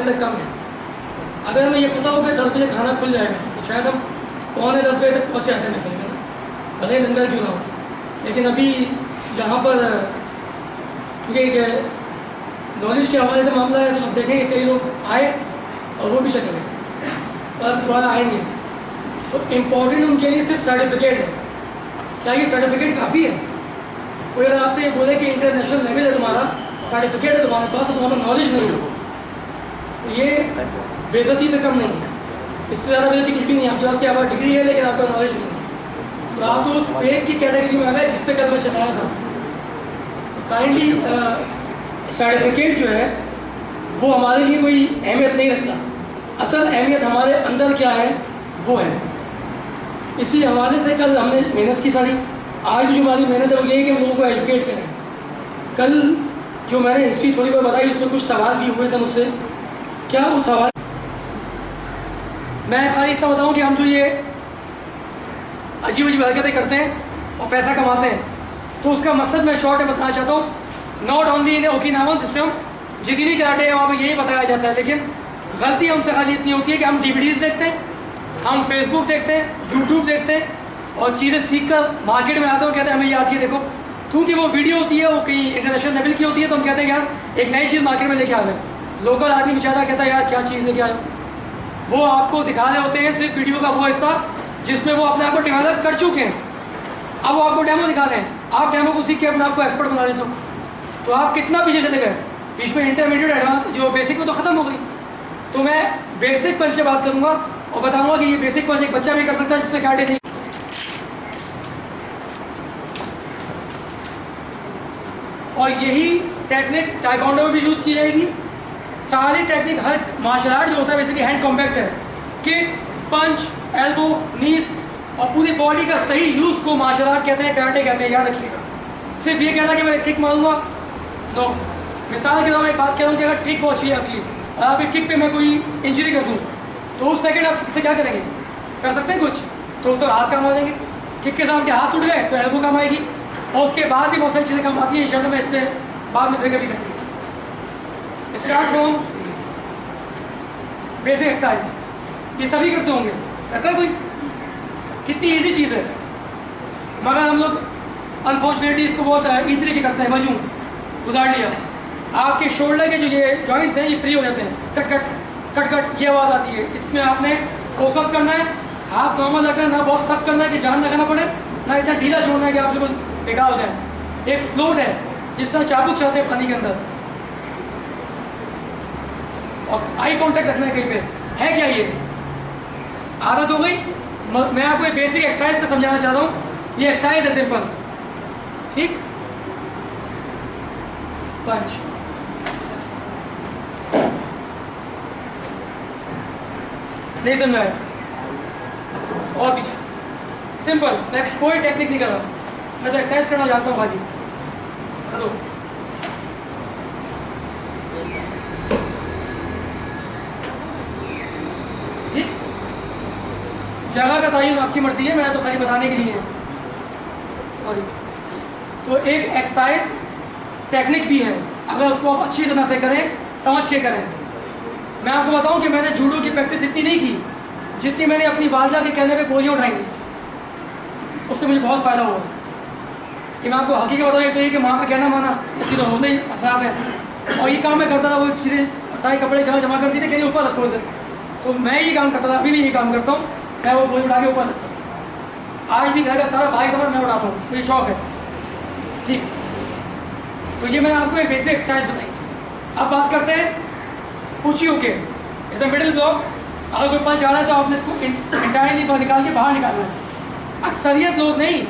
तक कम है। अगर हमें ये पता हो कि 10 बजे खाना खुल जाएगा तो शायद हम 9:45 बजे तक पहुँच जाते हैं महफिल में ना, भले ही लंगर क्यों ना हो। लेकिन अभी यहाँ पर क्योंकि नॉलेज के हवाले से मामला है तो आप देखेंगे कई लोग आए और वो भी चले गए और दोबारा आएंगे। तो इम्पोर्टेंट उनके लिए सिर्फ सर्टिफिकेट है। क्या ये सर्टिफिकेट काफ़ी है? कोई अगर आपसे ये बोले कि इंटरनेशनल लेवल है तुम्हारा, सर्टिफिकेट है तुम्हारे पास, तो तुम्हारा नॉलेज नहीं हो, तो ये बेइज्जती से कम नहीं है। इससे ज़्यादा बेइज्जती कुछ भी नहीं है। आपके पास क्या आपका डिग्री है लेकिन आपका नॉलेज नहीं है, तो आप तो उस फेक की कैटेगरी में आ गए जिस पे कल मैं चलाया था। तो काइंडली सर्टिफिकेट जो है वो हमारे लिए कोई अहमियत नहीं रखता। असल अहमियत हमारे अंदर क्या है वो है। इसी हवाले से कल हमने मेहनत की सारी। आज भी जो हमारी मेहनत है वो ये है कि हम लोगों को एजुकेट करें। कल जो मैंने हिस्ट्री थोड़ी बहुत बताई उसमें कुछ सवाल भी हुए थे मुझसे। क्या वो सवाल, मैं खाली इतना बताऊं कि हम जो ये अजीब अजीब हरकतें करते हैं और पैसा कमाते हैं, तो उसका मकसद मैं शॉर्ट में बताना चाहता हूँ। नॉट ओनली इन ओकिनावन सिस्टम, जितनी कराटे है वहाँ पर यही बताया जाता है, लेकिन गलती हमसे खाली इतनी होती है कि हम DVDs देखते हैं, हम फेसबुक देखते हैं, यूट्यूब देखते हैं और चीज़ें सीख कर मार्केट में आते हो, कहते हैं हमें ये आती है देखो। क्योंकि वो वीडियो होती है वो कहीं इंटरनेशनल लेवल की होती है, तो हम कहते हैं यार एक नई चीज़ मार्केट में लेके आ गए। लोकल आदमी बेचारा कहता है यार क्या चीज़ लेके आए। वो आपको दिखा रहे होते हैं सिर्फ वीडियो का वो हिस्सा जिसमें वो अपने आप को डेवलप कर चुके हैं। अब वो आपको डेमो दिखा दें, आप डेमो को सीख के अपने आप को एक्सपर्ट बना देते हो, तो आप कितना पीछे चले गए। बीच में इंटरमीडिएट एडवांस जो बेसिक में तो ख़त्म हो गई। तो मैं बेसिक पंच से बात करूँगा और बताऊँगा कि ये बेसिक पंच एक बच्चा भी कर सकता है जिससे कराटे नहीं। और यही टेक्निक ताइक्वांडो में भी यूज़ की जाएगी। सारी टेक्निक, हर मार्शल आर्ट जो होता है बेसिकली हैंड कॉम्पैक्ट है। किक, पंच, एल्बो, नीज और पूरी बॉडी का सही यूज़ को मार्शल आर्ट कहते हैं, कराटे कहते हैं, याद रखिएगा। सिर्फ ये कहना कि मैं किक मारूंगा नो। मिसाल के तौर पर एक बात कह रहा हूँ कि अगर किक बहुत अच्छी है आपकी और आपकी किक पे मैं कोई इंजरी कर दूँ तो उस सेकंड आप इससे क्या करेंगे? कर सकते हैं कुछ? तो उस हाथ काम आ जाएंगे। किक के साथ के हाथ टूट गए तो एल्बो काम आएगी और उसके बाद भी बहुत सारी चीज़ें काम आती है। जल्द मैं इस पर बाद में फिर कभी करेंगे। स्टार्ट फ्रॉम बेसिक एक्सरसाइज, ये सभी करते होंगे, करता है कोई? कितनी इजी चीज़ है, मगर हम लोग अनफॉर्चुनेटली इसको बहुत ईजिली करते हैं। मजू गुजार लिया, आपके शोल्डर के जो ये जॉइंट्स हैं ये फ्री हो जाते हैं। कट कट कट कट ये आवाज़ आती है। इसमें आपने फोकस करना है, हाथ नॉर्मल रखना है, ना बहुत सख्त करना है कि जान लगाना पड़े, ना इतना ढीला छोड़ना है कि आप बिल्कुल बेकार हो जाए। एक फ्लोट है जिस तरह चाबुक चलाते हैं पानी के अंदर, और आई कांटेक्ट रखना है कहीं पे। है क्या ये आदत हो गई? मैं आपको एक बेसिक एक्सरसाइज से समझाना चाहता हूँ। ये एक्सरसाइज है सिंपल, ठीक? पंच, नहीं समझाया? और पीछे सिंपल, मैं कोई टेक्निक नहीं कर रहा, मैं तो एक्सरसाइज करना जानता हूँ खाली। हेलो, ठीक? जगह का तयन आपकी मर्जी है, मैं तो खाली बताने के लिए है। सॉरी। तो एक एक्सरसाइज टेक्निक भी है, अगर उसको आप अच्छी तरह से करें, समझ के करें। मैं आपको बताऊं कि मैंने जूडो की प्रैक्टिस इतनी नहीं की जितनी मैंने अपनी वालदा के कहने पे बोरियाँ उठाई थी, उससे मुझे बहुत फ़ायदा हुआ। कि मैं आपको हकीकत बताऊँ तो ये कि माँ का कहना माना, इसकी तो होते ही असरात है। और ये काम मैं करता था, वो चीज़ें सारे कपड़े जमा करती थी, कहीं ऊपर रखो उसे। तो मैं ये काम करता था, अभी भी ये काम करता हूँ। मैं वो बोरी उठा के ऊपर रखता हूँ। आज भी घर का सारा भाई सामान मैं उठाता हूँ, मुझे शौक है, ठीक? तो ये मैंने आपको एक बेसिक एक्सरसाइज बताई। अब बात करते हैं ऊँची होके, जैसे मिडिल ब्लॉक। अगर कोई पंच आ रहा है तो आपने इसको इंटायरली निकाल के बाहर निकालना है। अक्सरियत लोग नहीं,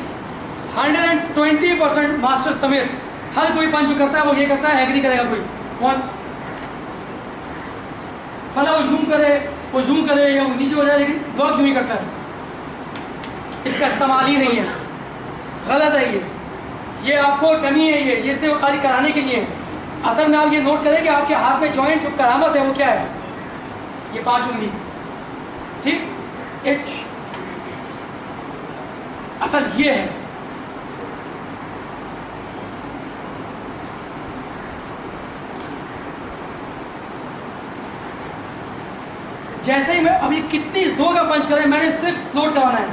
120% मास्टर समेत हर कोई पंच जो करता है वो ये करता है, एग्री करेगा कोई? वन, मतलब वो जूम करे, वो जूम करे या वो नीचे हो जाए, लेकिन ब्लॉक जूम ही करता है। इसका इस्तेमाल ही नहीं है, गलत है ये आपको डमी है। ये सिर्फ खाली कराने के लिए है। असल में आप ये नोट करें कि आपके हाथ में जॉइंट जो करामत है वो क्या है? ये 5 उंगली, ठीक? एच असल ये है। जैसे ही मैं अभी कितनी जोर का पंच करें, मैंने सिर्फ फ्लोट कराना है,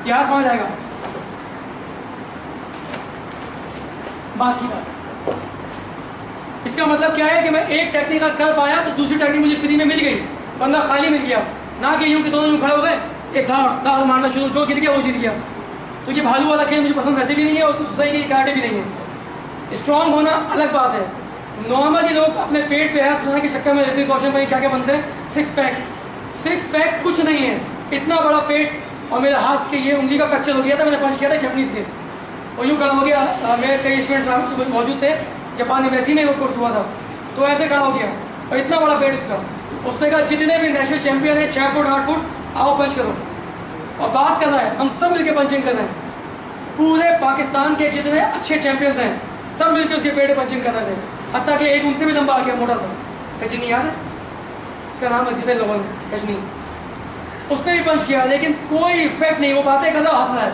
ये हाथ वहां जाएगा। बात की बात, इसका मतलब क्या है कि मैं एक टेक्निक कर पाया तो दूसरी टेक्निक मुझे फ्री में मिल गई, बंदा खाली मिल गया ना कि यूं कि दोनों यूं खड़े हो गए, एक धाड़ मारना शुरू, जो गिर गया वो जीत गया। तो ये भालू वाला खेल मुझे पसंद वैसे भी नहीं है, और दूसरा कि कराटे भी नहीं है। स्ट्रांग होना अलग बात है। नॉर्मली लोग अपने पेट पे ऐस बनाने के चक्कर में ऋतिक रोशन भाई क्या क्या बनते हैं, सिक्स पैक कुछ नहीं है, इतना बड़ा पेट। और मेरे हाथ के ये उंगली का फ्रैक्चर हो गया था, मैंने पंच किया था जैपनीज के, और यूँ खड़ा हो गया। मेरे कई स्टूडेंट्स मौजूद थे, जापान एम्बेसी में वो कोर्स हुआ था, तो ऐसे खड़ा हो गया और इतना बड़ा पेट उसका। उसने कहा जितने भी नेशनल चैंपियन है 6 फुट 8 फुट, आओ पंच करो। और बात कर रहा है, हम सब मिलकर पंचिंग कर रहे हैं, पूरे पाकिस्तान के जितने अच्छे चैंपियंस हैं सब मिलकर उसके पेट पंचिंग कर रहे थे। हत्ता कि एक उनसे भी लंबा आ गया, मोटा सा, गजनी याद है उसका नाम है, जितने लोगों ने, गजनी, उसने भी पंच किया, लेकिन कोई इफेक्ट नहीं। वो बातें कर रहा, हंस रहा है,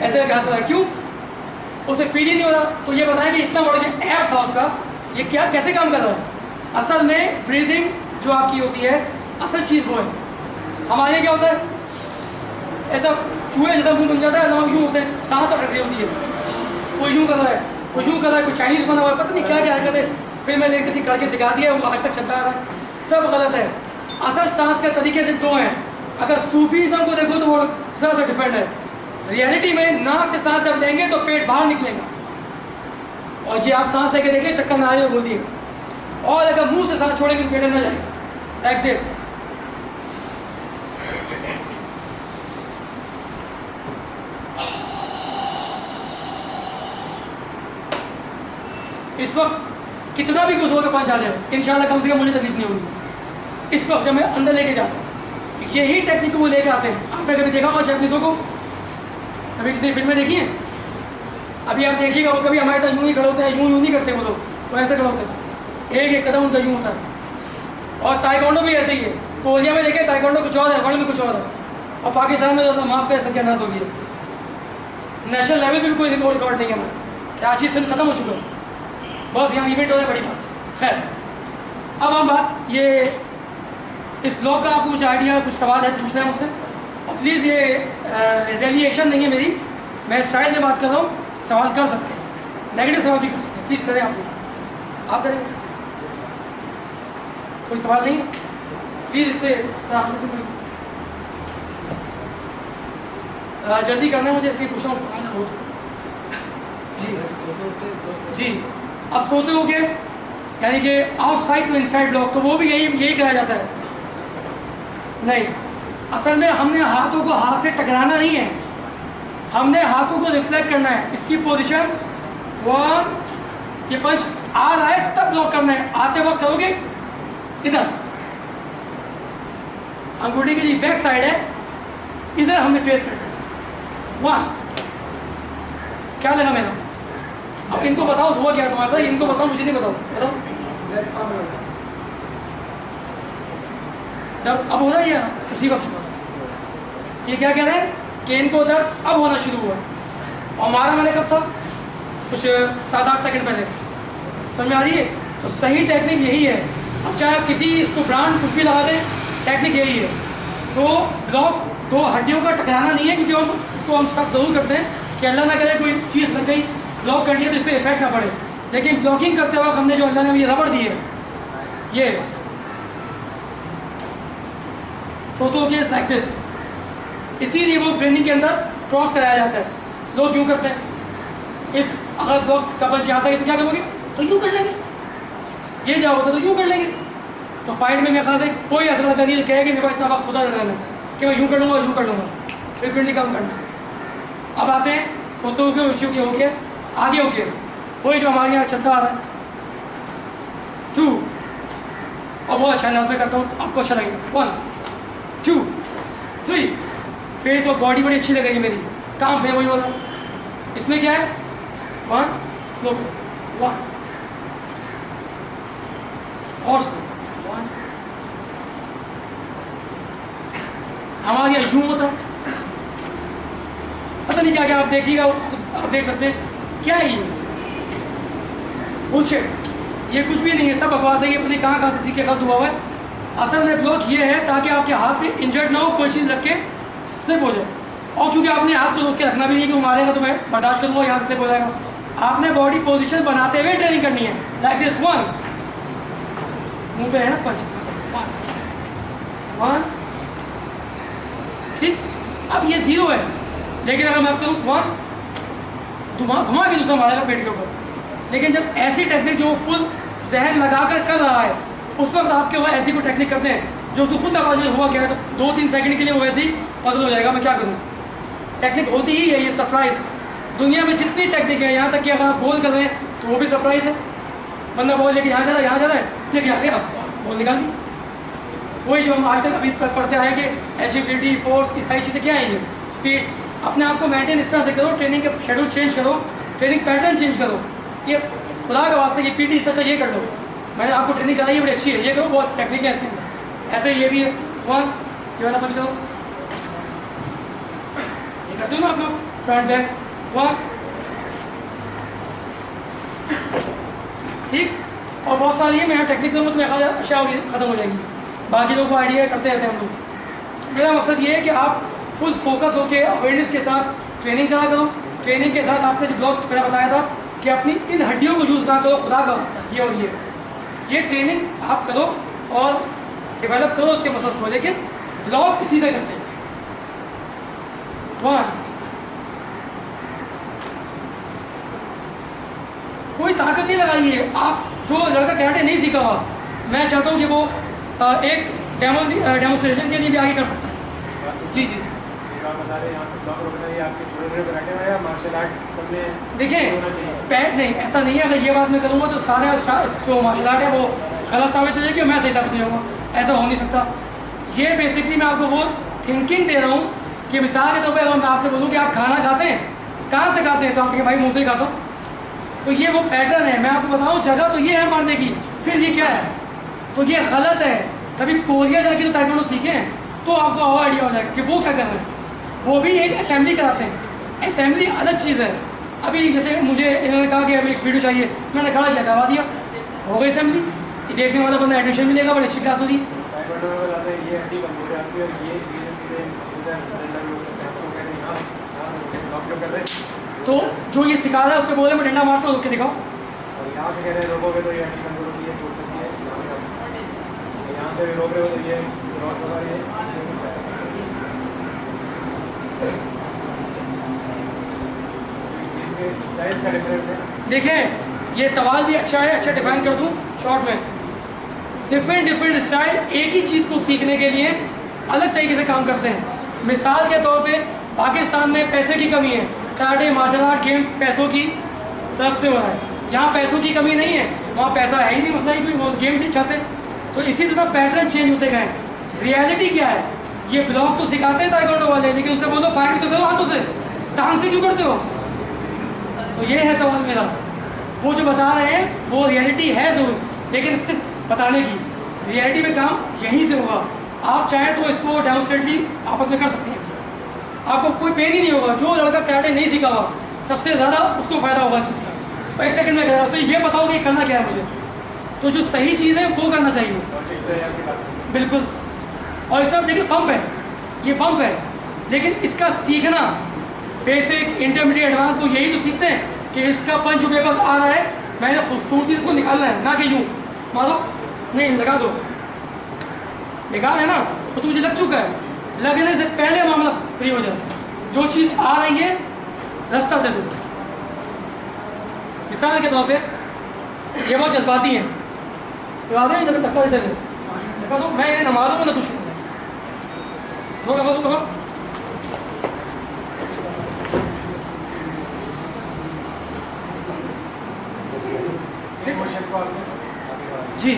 ऐसे हंस रहा है, क्यों? उसे फील ही नहीं हो रहा। तो ये बताया कि इतना बड़ा जो ऐप था उसका, ये क्या कैसे काम कर रहा है। असल में ब्रीदिंग जो आपकी होती है, असल चीज़ वो है। हमारे क्या होता है, ऐसा चूहे जैसा मुंह बन जाता है, ना यूँ होते हैं, सांस अटक रही होती है, कोई यूँ कर रहा है, कोई यूँ कर रहा है, कोई चाइनीज़ बना हुआ है, पता नहीं क्या क्या हरकत है। फिर मैंने एक दिन करके सिखा दिया, वो आज तक चलता आ रहा है, सब गलत है। असल सांस के तरीके से दो हैं। अगर सूफीज़म को देखो तो वो सर से डिफरेंट है। रियलिटी में नाक से सांस जब लेंगे तो पेट बाहर निकलेगा, और जी आप सांस लेके देखिए, चक्कर ना आए बोल दिए। और अगर मुंह से सांस छोड़ेंगे तो पेट अंदर जाएगा, लाइक दिस। इस वक्त कितना भी कुछ होकर पंच आ जाए, इंशाल्लाह कम से कम मुझे तकलीफ नहीं होगी। इस वक्त जब मैं अंदर लेके जाता हूँ, यही टेक्निक वो लेके आते हैं। आपने कभी देखा होगा जैपनीज़ों को, कभी किसी फिल्म में देखी है? अभी आप देखिएगा, वो कभी हमारे तरह यूँ ही खड़े होते हैं, यूँ नहीं करते वो लोग, वो ऐसे खड़े होते हैं, एक एक कदम उनका यूँ होता है। और ताइक्वांडो भी ऐसे ही है। कोरिया में देखें ताइक्वांडो कुछ और है, वर्ल्ड में कुछ और है, और पाकिस्तान में ज़्यादा माफ़ कर सत्यानाश हो गया। नेशनल लेवल पर भी कोई रिकॉर्ड नहीं है हमारा, क्या चीज़ फिल्म खत्म हो चुका है, बस यहाँ इवेंट होने बड़ी बात है। खैर, अब हम बात ये इस ब्लॉग का आपको कुछ आइडिया, कुछ सवाल है पूछना है मुझसे, और प्लीज़ ये रेलिएशन नहीं है मेरी, मैं स्टाइल में बात कर रहा हूँ, सवाल कर सकते हैं, नेगेटिव सवाल भी कर सकते हैं, प्लीज़ करें। आप करें, कोई सवाल नहीं है प्लीज़ इससे आपने से कोई जल्दी करना है मुझे, इसलिए पूछा हूँ सवाल है बहुत। जी जी, अब सोते हो गए, यानी कि आउटसाइड टू इनसाइड ब्लॉक, तो वो भी यही कराया जाता है। नहीं, असल में हमने हाथों को हाथ से टकराना नहीं है, हमने हाथों को रिफ्लेक्ट करना है। इसकी पोजीशन 1, ये पंच आ रहा है तब ब्लॉक करना है, आते वक्त करोगे इधर, अंगूठी की जो बैक साइड है इधर हमने ट्रेस करना है। 1, क्या लगा मेरा? अब इनको बताओ हुआ क्या तुम्हारे साथ, इनको बताओ, मुझे नहीं बताओ, दर्द अब हो रहा है या उसी वक्त? ये क्या कह रहे हैं कि इनको दर्द अब होना शुरू हुआ, और हमारा मैंने कब था, कुछ 7-8 सेकंड पहले। समझ में आ रही है? तो सही टेक्निक यही है। अब चाहे आप किसी इसको ब्रांड कुछ भी लगा दें, टेक्निक यही है। तो ब्लॉक दो हड्डियों का टकराना नहीं है, क्योंकि इसको हम सब जरूर करते हैं कि अल्लाह ना करे कोई चीज़ लग गई, ब्लॉक कर दिया तो इस पर इफेक्ट ना पड़े। लेकिन ब्लॉकिंग करते वक्त हमने जो अल्लाह ने ये रबड़ दी है, ये सोतो के लाइक दिस, इसीलिए वो ट्रेनिंग के अंदर क्रॉस कराया जाता है। लोग क्यों करते हैं, इस अगर ब्लॉक का पंच यहाँ से तो क्या करोगे, तो यूँ कर लेंगे, ये जा होता तो यूँ कर लेंगे। तो फाइट में मेरे ख्याल से कोई ऐसा लगता नहीं कहेगा कि मेरे पास इतना वक्त होता लड़ने में कि मैं यूँ कर लूँगा यूँ कर लूँगा, फ्रिक्वेंटली कम करना। अब आते हैं सोते हो गए, उसी के हो गया, आगे हो गया, वही जो हमारे यहाँ चलता आ रहा है 2, और बहुत अच्छा अंदाज में करता हूँ, आपको अच्छा लगेगा। 1 2 3, फेस और बॉडी बड़ी अच्छी लगेगी मेरी, काम है वही वाला। इसमें क्या है, 1 स्लो, 1 और स्लो, 1। हमारे यहाँ यूँ होता है, पता नहीं क्या क्या, आप देखिएगा, आप देख सकते हैं क्या है ये बुलशिट, ये कुछ भी नहीं है, सब बकवास है, ये पता नहीं कहाँ से सीख के गलत हुआ हुआ है। असल में ब्लॉक ये है ताकि आपके हाथ पे इंजर्ड ना हो, कोई चीज़ रख के स्लिप हो जाए। और क्योंकि आपने हाथ को रोक के रखना भी नहीं कि वो मारेगा तो मैं बर्दाश्त करूँगा, यहाँ से स्लिप हो जाएगा। आपने बॉडी पोजीशन बनाते हुए ट्रेनिंग करनी है, लाइक दिस। 1, मुंह पे है ना पंच, 1, ठीक। अब ये 0 है, लेकिन अगर मैं आपको 1 घुमा के दूसरा मारेगा पेट के ऊपर। लेकिन जब ऐसी टेक्निक जो फुल जहन लगाकर कर रहा है, उस वक्त आपके वो ऐसी कोई टेक्निक करते हैं जो उसको खुद आवाज हुआ क्या है, तो 2-3 सेकंड के लिए वो वैसे ही पजल हो जाएगा, मैं क्या करूँ। टेक्निक होती ही है ये सरप्राइज। दुनिया में जितनी टेक्निक है, यहाँ तक कि अगर आप गोल कर रहे हैं तो वो भी सरप्राइज है। बंदा बॉल लेके यहाँ जा रहा है, यहाँ जा रहा है, लेके आ गया, बॉल निकाल दी। वही जो हम आज तक अभी पढ़ते आए कि एजिबिलिटी, फोर्स, की सारी चीज़ें क्या आएंगी, स्पीड। अपने आप को मेंटेन इस तरह से करो, ट्रेनिंग का शेड्यूल चेंज करो, ट्रेनिंग पैटर्न चेंज करो। ये खुदा के वास्ते ये पीटी सच ये कर लो, मैंने आपको ट्रेनिंग कराई है, बड़ी अच्छी है, ये करो, बहुत टेक्निक है इसके अंदर। ऐसे ये भी है 1, ये वाला पंच करो, ये करते हो ना आप लोग, फ्रंट बैक 1, ठीक। और बहुत सारी है, मैं यहाँ टेक्निक करूँगा तो मेरा अच्छा ख़त्म हो जाएगी, बाकी लोगों को आइडिया करते रहते हैं हम लोग। मेरा मकसद ये है कि आप फुल फोकस होकर अवेयरनेस के साथ ट्रेनिंग करा करो। ट्रेनिंग के साथ आपने जो ब्लॉक मैंने बताया था कि अपनी इन हड्डियों को यूज़ ना करो, खुदा का वास्ता, ये और ये ट्रेनिंग आप करो और डेवलप करो उसके मसल्स को, लेकिन ब्लॉक इसी से करते हैं। 1, कोई ताकत नहीं लगाई है। आप जो लड़का कराटे नहीं सीखा हुआ, मैं चाहता हूँ कि वो एक डेमोन्स्ट्रेशन के लिए भी आगे कर सकता है। जी जी, देखिए पैट नहीं, ऐसा नहीं है। अगर ये बात मैं करूँगा तो सारे जो मार्शल आर्ट है वो गलत साबित हो जाएगी, मैं सही साबित हो जाऊँगा, ऐसा हो नहीं सकता। ये बेसिकली मैं आपको वो थिंकिंग दे रहा हूँ कि मिसाल के तौर पर अगर मैं आपसे बोलूँ कि आप खाना खाते हैं, कहाँ से खाते हैं, तो आप कहेंगे भाई मुँह से ही खाता हूँ। तो ये वो पैटर्न है। मैं आपको बताऊँ जगह तो ये है मारने की, फिर ये क्या है, तो ये गलत है। कभी कोरिया जाके तो ताइक्वांडो सीखें तो आपको और आइडिया हो जाएगा कि वो क्या कर रहे हैं। वो भी एक असेंबली कराते हैं, असेंबली अलग चीज़ है। अभी जैसे मुझे इन्होंने कहा कि अभी एक वीडियो चाहिए, मैंने खड़ा किया, करवा दिया, हो गई असेंबली। ये देखने वाला बंदा एडमिशन मिलेगा, बड़ी अच्छी क्लास हो रही है। तो जो ये सिखा रहा है उससे बोले मैं डंडा मारता हूँ, दिखाओ। यहाँ से कह रहे हैं रोकोगे तो ये हड्डी कमजोर होती है, टूट सकती है। यहाँ से भी रोक रहे हो तो ये क्रॉस होगा, ये देखें। ये सवाल भी अच्छा है, अच्छा डिफाइन कर दूँ शॉर्ट में। डिफरेंट स्टाइल एक ही चीज़ को सीखने के लिए अलग तरीके से काम करते हैं। मिसाल के तौर पे पाकिस्तान में पैसे की कमी है, कराटे मार्शल आर्ट गेम्स पैसों की तरफ से हो रहा है। जहाँ पैसों की कमी नहीं है वहाँ पैसा है ही नहीं, मसला ही कोई, वो गेम नहीं चाहते। तो इसी तरह पैटर्न चेंज होते गए। रियलिटी क्या है, ये ब्लॉक तो सिखाते हैं ताइक्वांडो वाले, लेकिन उससे बोलो फाइट तो करो हाथों से, टांग से क्यों करते हो। तो ये है सवाल मेरा। वो जो बता रहे हैं वो रियलिटी है ज़रूर, लेकिन सिर्फ बताने की, रियलिटी में काम यहीं से होगा। आप चाहें तो इसको डेमोन्स्ट्रेटली आपस में कर सकते हैं, आपको कोई पेन ही नहीं होगा। जो लड़का कराटे नहीं सीखा हुआ सबसे ज़्यादा उसको फ़ायदा होगा इस चीज़ का। 1 सेकंड में कह रहा हूँ, उसे ये बताओ कि करना क्या है मुझे, तो जो सही चीज़ है वो करना चाहिए। बिल्कुल। और इसमें आप देखिए पंप है, ये पंप है, लेकिन इसका सीखना बेसिक इंटरमीडिएट एडवांस को यही तो सीखते हैं कि इसका पंच जो मेरे पास आ रहा है मैंने खूबसूरती से इसको निकालना है, ना कि यूँ मारो नहीं लगा दो, निकाल है ना, तो मुझे लग चुका है, लगने से पहले मामला फ्री हो जाए। जो चीज़ आ रही है रास्ता दे दो। मिसाल के तौर पे ये बहुत जज्बाती हैं, याद है जब धक्का देते हैं, धक्का दो, मैं इन्हें न मारूंगा ना कुछ जी।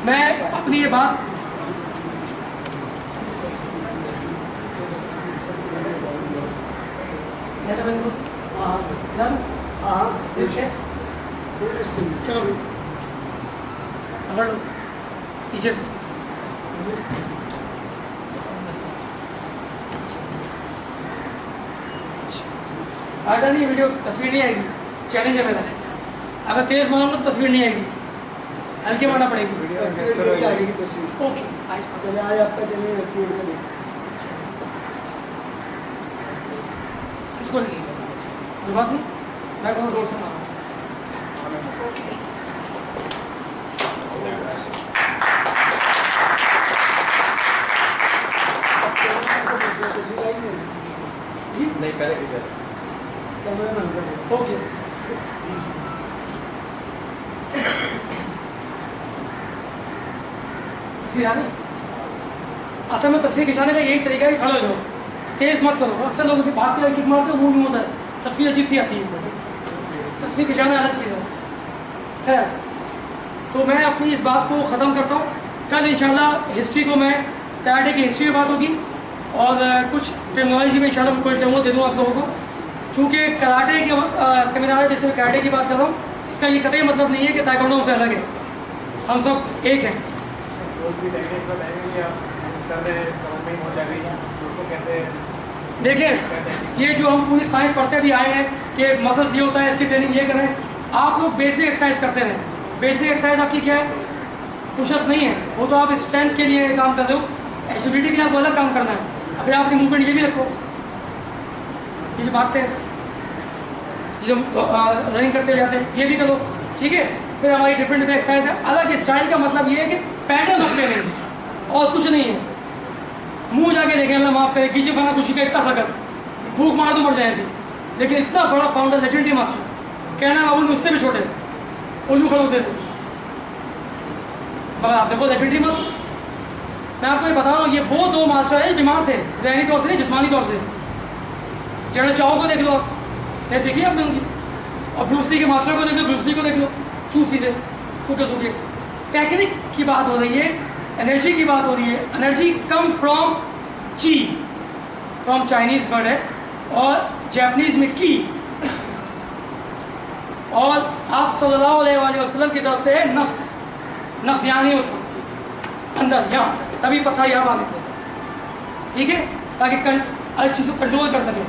मैं अपनी ये बात चलो पकड़ लो पीछे से। आएगा नहीं वीडियो, तस्वीर नहीं आएगी, चैलेंज है मेरा। अगर तेज़ मारूंगा तो तस्वीर नहीं आएगी। हल्के मारना पड़ेगी। आगे की तस्वीर ओके आहिस्ता। चले आज आपका चलिए एक्टिवेट करें। इसको लगी कोई बात नहीं, मैं बहुत जोर से मारूँ। नहीं पहले कैमरा बंद कर। ओके असल में तस्वीर खिंचाने का यही तरीका है कि खड़े हो जाओ, तेज मत करो। अक्सर लोग भागते हैं, किक मारते हैं, मुंह नहीं होता है, तस्वीर अजीब सी आती है। तस्वीर खिंचाना अलग चीज़ है। खैर, तो मैं अपनी इस बात को ख़त्म करता हूँ। कल इंशाल्लाह हिस्ट्री को मैं कराटे की हिस्ट्री में बात होगी और कुछ टेक्नोलॉजी में इंशाल्लाह मैं कोई डेमो दे दूँ आप लोगों को, क्योंकि कराटे के सेमिनार है जिसमें कराटे की बात कर रहा हूँ, इसका ये कतई मतलब नहीं है कि ताइक्वांडो हमसे अलग है, हम सब एक हैं। देखिए, ये जो हम पूरी साइंस पढ़ते भी आए हैं कि मसल्स ये होता है, इसकी ट्रेनिंग ये करें, आप लोग बेसिक एक्सरसाइज करते रहें। बेसिक एक्सरसाइज आपकी क्या है? पुशअप्स नहीं है, वो तो आप स्ट्रेंथ के लिए काम कर रहे हो, एसिडिटी के लिए आपको अलग काम करना है। अभी आपकी मूवमेंट ये भी रखो, ये जो भागते हैं, जो रनिंग करते जाते हैं, ये भी करो, ठीक है। फिर हमारी डिफरेंट डिफरेंट एक्सरसाइज है, अलग स्टाइल का मतलब ये है कि पैटर्न ऑफ ट्रेनिंग और कुछ नहीं है। मुंह जाके देखें, अल्लाह माफ़ करे, कीजिए बना खुशी का इतना सख्त, भूख मार तो मर जाए ऐसी, लेकिन इतना बड़ा फाउंडर, लेजेंडरी मास्टर, कहना बाबू ने उससे भी छोटे उल्लू खड़े होते थे, मगर आप देखो लेजेंडरी मास्टर। मैं आपको ये बता रहा हूँ, ये वो दो मास्टर है बीमार थे, जहनी तौर से नहीं, जिस्मानी तौर से। जेड चाओ को देख लो आप, सेहत देखिए आपने उनकी, और ब्रूस ली के मास्टर को देख लो, ब्रूस ली को देख लो, चूसी से सूखे सूखे। टेक्निक की बात हो रही है, एनर्जी की बात हो रही है। एनर्जी कम फ्रॉम ची, फ्रॉम चाइनीज वर्ड है, और जापानीज में की, और आप सल्लल्लाहु अलैहि वसल्लम की तरफ से नफ्स, नफ्स यहाँ नहीं होता, अंदर यहाँ, तभी पत्थर यहाँ मांगे थे, ठीक है, ताकि हर चीज़ को कंट्रोल कर सके,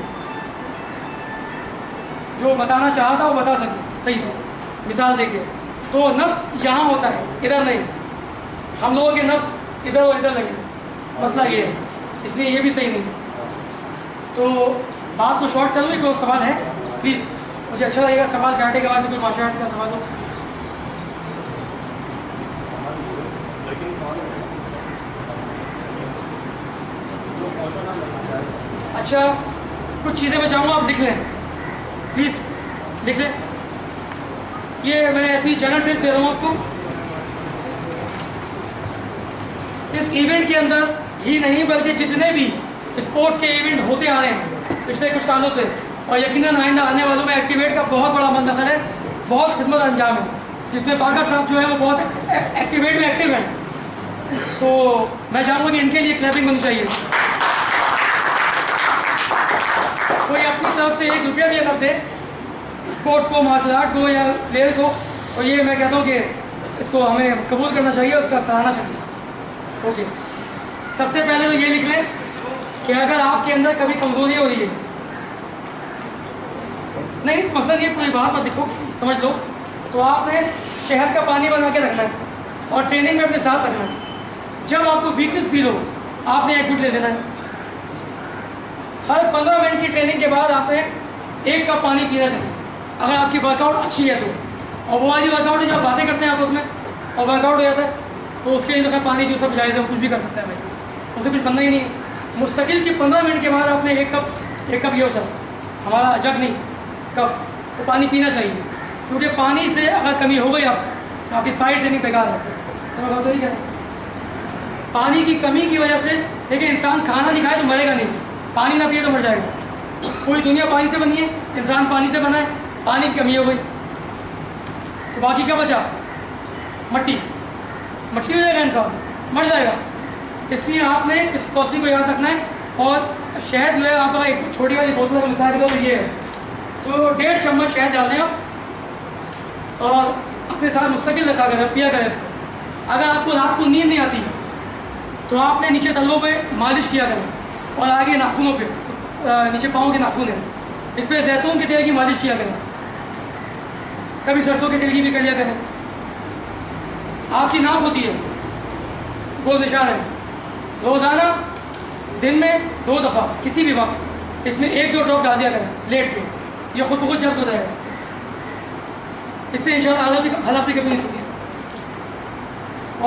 जो बताना चाहता वो बता सके सही से, मिसाल देखिए। तो नफ्स यहाँ होता है, इधर नहीं। हम लोगों के नफ्स इधर और इधर लगे, मसला ये है, इसलिए ये भी सही नहीं है। तो बात को शॉर्ट करूँ, कोई सवाल है प्लीज़, मुझे अच्छा लगेगा सवाल कराटे के बाद से कोई मार्शल आर्ट का सवाल हो। अच्छा, कुछ चीज़ें मैं चाहूँगा आप लिख लें, प्लीज़ लिख लें। ये मैं ऐसी जनरल टिप्स दे रहा हूँ आपको। इस इवेंट के अंदर ही नहीं, बल्कि जितने भी स्पोर्ट्स के इवेंट होते आ रहे हैं पिछले कुछ सालों से, और यकीनन आइंदा आने वालों में एक्टिवेट का बहुत बड़ा मंदखल है, बहुत खिदमत अंजाम है, जिसमें बाकर साहब जो है वो बहुत एक्टिवेट में एक्टिव हैं। तो मैं चाहूँगा कि इनके लिए क्लैपिंग होनी चाहिए। कोई अपनी तरफ से ₹1 भी अगर दे स्पोर्ट्स को, मार्शल आर्ट को या प्लेयर को, तो ये मैं कहता हूँ कि इसको हमें कबूल करना चाहिए, उसका सराहना चाहिए। ओके, सबसे पहले तो ये लिख लें कि अगर आपके अंदर कभी कमज़ोरी हो रही है, नहीं मसलन ये पूरी बात मत लिखो, समझ लो, तो आपने शहद का पानी बना के रखना है और ट्रेनिंग में अपने साथ रखना है। जब आपको वीकनेस फील हो, आपने 1 घूंट ले देना है। हर 15 मिनट की ट्रेनिंग के बाद आपने 1 कप पानी पीना चाहिए, अगर आपकी वर्कआउट अच्छी है तो। और वो वाली वर्कआउट है जब बातें करते हैं आपस में और वर्कआउट हो जाता है, तो उसके लिए तो पानी जो सब जायज़ है, कुछ भी कर सकता है भाई, उसे कुछ बनना ही नहीं है। मुस्तकिल की 15 मिनट के बाद आपने 1 कप ये होता है, हमारा जग नहीं कप, तो पानी पीना चाहिए, क्योंकि पानी से अगर कमी हो गई आपको तो आपकी सारी ट्रेनिंग बेकार है। समझ लो तो नहीं क्या, पानी की कमी की वजह से। लेकिन इंसान खाना नहीं खाए तो मरेगा नहीं, पानी ना पिए तो मर जाएगा। पूरी दुनिया पानी से बनी है, इंसान पानी से बना है, पानी की कमी हो गई तो बाकी क्या बचा? मट्टी, मट्टी हो जाएगा, इंसान मर जाएगा। इसलिए आपने इस पॉलिसी को याद रखना है। और शहद जो है, आप एक छोटी वाली बोतल का मिसाल दो, ये है तो 1.5 चम्मच शहद डाल दें आप और अपने साथ मुस्तकिल रखा करें, पिया करें इसको। अगर आपको रात को नींद नहीं आती तो आपने नीचे तलवों पे मालिश किया करें और आगे नाखूनों पे, नीचे पाँव के नाखून है, इस पर जैतून के तेल की मालिश किया करें, कभी सरसों के तेल की भी कर लिया करें। आपकी नाक होती है, गोल निशान है। रोज़ाना दिन में 2 दफ़ा किसी भी वक्त इसमें 1-2 ड्रॉप डाल दिया करें लेट के, ये खुद ब खुद जब्स हो जाएगा। इससे इंशाल्लाह हालत भी कभी नहीं सूखे।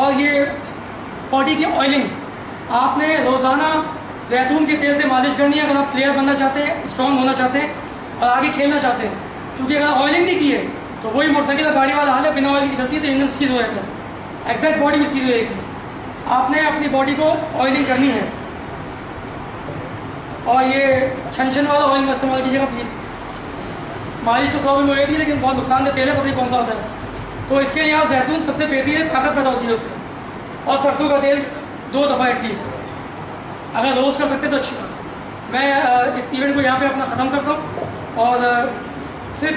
और ये बॉडी की ऑयलिंग आपने रोज़ाना जैतून के तेल से मालिश करनी है अगर आप प्लेयर बनना चाहते हैं, स्ट्रॉन्ग होना चाहते हैं और आगे खेलना चाहते हैं। क्योंकि अगर ऑयलिंग नहीं की है तो वही मोटरसाइकिल गाड़ी वाला हाल है, बिना ऑयल की चलती है तो इंजन सीज हो जाता है, एग्जैक्ट बॉडी भी सीज हो जाती है। आपने अपनी बॉडी को ऑयलिंग करनी है। और ये छन वाला ऑयल में इस्तेमाल कीजिएगा प्लीज़। मालिश तो 100 में हो जाती है लेकिन बहुत नुकसानदेह तेल है, पता नहीं कौन सा होता है। तो इसके लिए आप जैतून सबसे बेहतरीन है, ताकत पैदा होती है उससे। और सरसों का तेल 2 दफ़ा एटलीस्ट, अगर रोज़ कर सकते तो अच्छी बात है। मैं इस इवेंट को यहाँ पे अपना ख़त्म करता हूँ और सिर्फ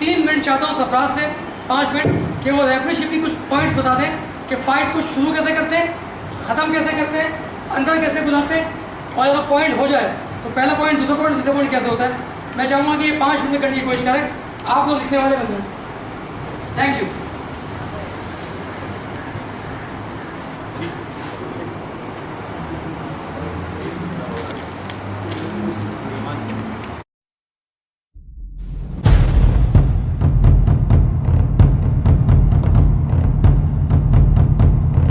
3 मिनट चाहता हूँ सरफराज से, 5 मिनट, कि वो रेफरीशिप की कुछ पॉइंट्स बता दें कि फ़ाइट को शुरू कैसे करते हैं, ख़त्म कैसे करते हैं, अंदर कैसे बुलाते हैं, और अगर पॉइंट हो जाए तो पहला पॉइंट, दूसरा पॉइंट, तीसरा पॉइंट कैसे होता है। मैं चाहूँगा कि ये 5 मिनट करने की कोशिश करें। आप लोग लिखने वाले बन जाए। Thank you.